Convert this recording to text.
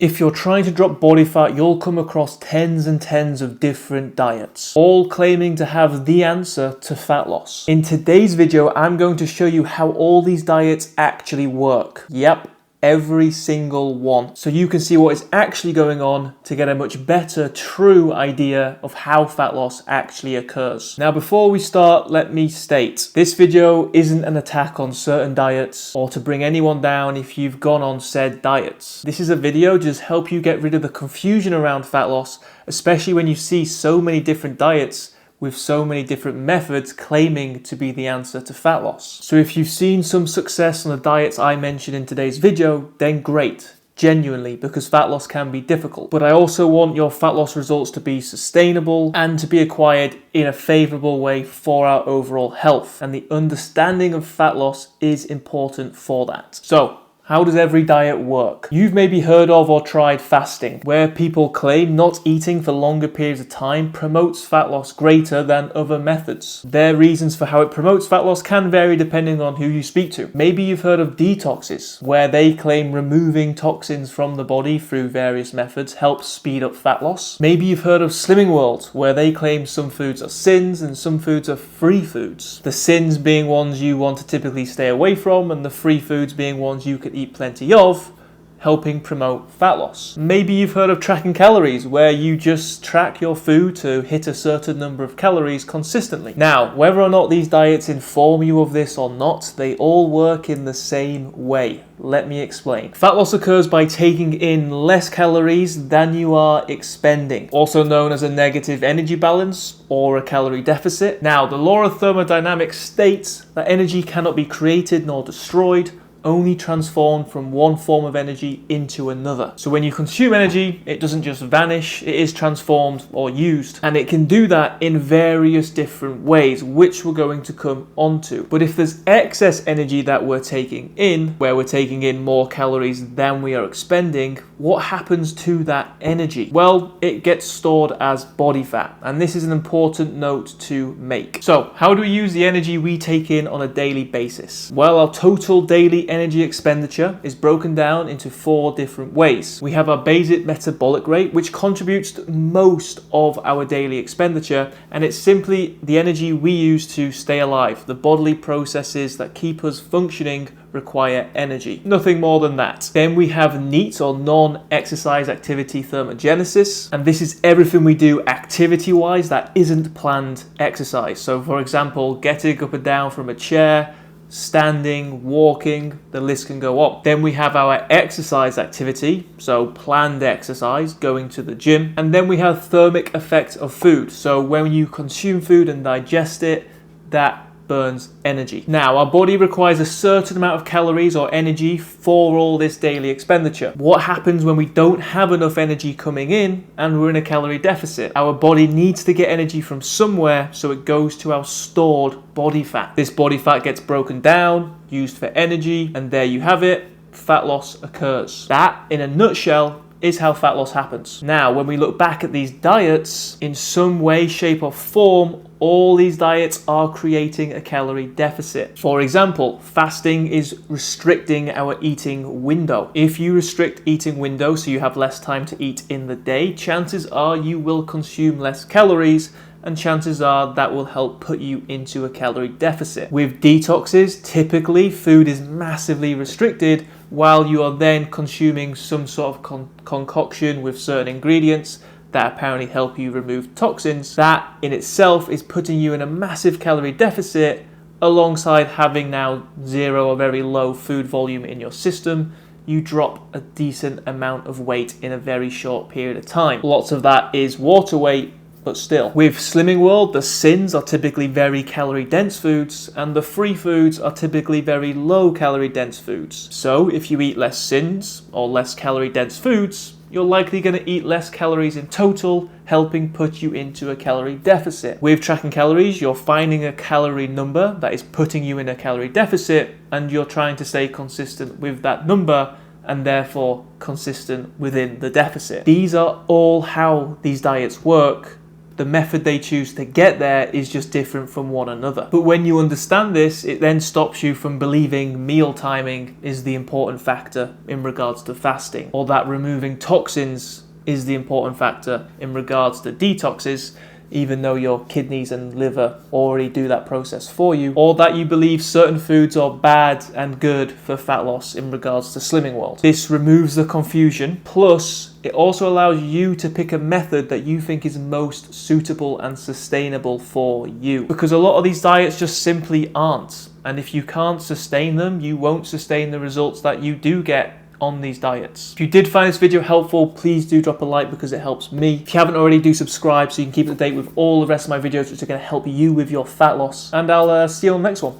If you're trying to drop body fat, you'll come across tens and tens of different diets, all claiming to have the answer to fat loss. In today's video, I'm going to show you how all these diets actually work. Yep, every single one. So you can see what is actually going on to get a much better, true idea of how fat loss actually occurs. Now, before we start, let me state, this video isn't an attack on certain diets or to bring anyone down if you've gone on said diets. This is a video to just help you get rid of the confusion around fat loss, especially when you see so many different diets with so many different methods claiming to be the answer to fat loss. So if you've seen some success on the diets I mentioned in today's video, then great, genuinely, because fat loss can be difficult. But I also want your fat loss results to be sustainable and to be acquired in a favorable way for our overall health. And the understanding of fat loss is important for that. So, how does every diet work? You've maybe heard of or tried fasting, where people claim not eating for longer periods of time promotes fat loss greater than other methods. Their reasons for how it promotes fat loss can vary depending on who you speak to. Maybe you've heard of detoxes, where they claim removing toxins from the body through various methods helps speed up fat loss. Maybe you've heard of Slimming World, where they claim some foods are sins and some foods are free foods. The sins being ones you want to typically stay away from, and the free foods being ones you could eat plenty of, helping promote fat loss. Maybe you've heard of tracking calories, where you just track your food to hit a certain number of calories consistently. Now, whether or not these diets inform you of this or not, they all work in the same way. Let me explain. Fat loss occurs by taking in less calories than you are expending, also known as a negative energy balance or a calorie deficit. Now, the law of thermodynamics states that energy cannot be created nor destroyed, only transformed from one form of energy into another. So when you consume energy, it doesn't just vanish, it is transformed or used. And it can do that in various different ways, which we're going to come onto. But if there's excess energy that we're taking in, where we're taking in more calories than we are expending, what happens to that energy? Well, it gets stored as body fat. And this is an important note to make. So how do we use the energy we take in on a daily basis? Well, our total daily energy expenditure is broken down into 4 different ways. We have our basic metabolic rate, which contributes to most of our daily expenditure, and it's simply the energy we use to stay alive. The bodily processes that keep us functioning require energy. Nothing more than that. Then we have NEAT, or non-exercise activity thermogenesis, and this is everything we do activity-wise that isn't planned exercise. So for example, getting up and down from a chair, standing, walking, the list can go on. Then we have our exercise activity, so planned exercise, going to the gym. And then we have thermic effect of food. So when you consume food and digest it, that burns energy. Now, our body requires a certain amount of calories or energy for all this daily expenditure. What happens when we don't have enough energy coming in and we're in a calorie deficit? Our body needs to get energy from somewhere, so it goes to our stored body fat. This body fat gets broken down, used for energy, and there you have it, fat loss occurs. That, in a nutshell, is how fat loss happens. Now, when we look back at these diets, in some way, shape, or form, all these diets are creating a calorie deficit. For example, fasting is restricting our eating window. If you restrict eating window so you have less time to eat in the day, chances are you will consume less calories, and chances are that will help put you into a calorie deficit. With detoxes, typically food is massively restricted while you are then consuming some sort of concoction with certain ingredients that apparently help you remove toxins. That in itself is putting you in a massive calorie deficit alongside having now zero or very low food volume in your system. You drop a decent amount of weight in a very short period of time. Lots of that is water weight, but still. With Slimming World, the sins are typically very calorie dense foods, and the free foods are typically very low calorie dense foods. So if you eat less sins or less calorie dense foods, you're likely going to eat less calories in total, helping put you into a calorie deficit. With tracking calories, you're finding a calorie number that is putting you in a calorie deficit, and you're trying to stay consistent with that number and therefore consistent within the deficit. These are all how these diets work. The method they choose to get there is just different from one another. But when you understand this, it then stops you from believing meal timing is the important factor in regards to fasting, or that removing toxins is the important factor in regards to detoxes, even though your kidneys and liver already do that process for you, or that you believe certain foods are bad and good for fat loss in regards to Slimming World. This removes the confusion, plus it also allows you to pick a method that you think is most suitable and sustainable for you, because a lot of these diets just simply aren't, and if you can't sustain them, you won't sustain the results that you do get on these diets. If you did find this video helpful, please do drop a like because it helps me. If you haven't already, do subscribe so you can keep up to date with all the rest of my videos which are going to help you with your fat loss. And I'll see you on the next one.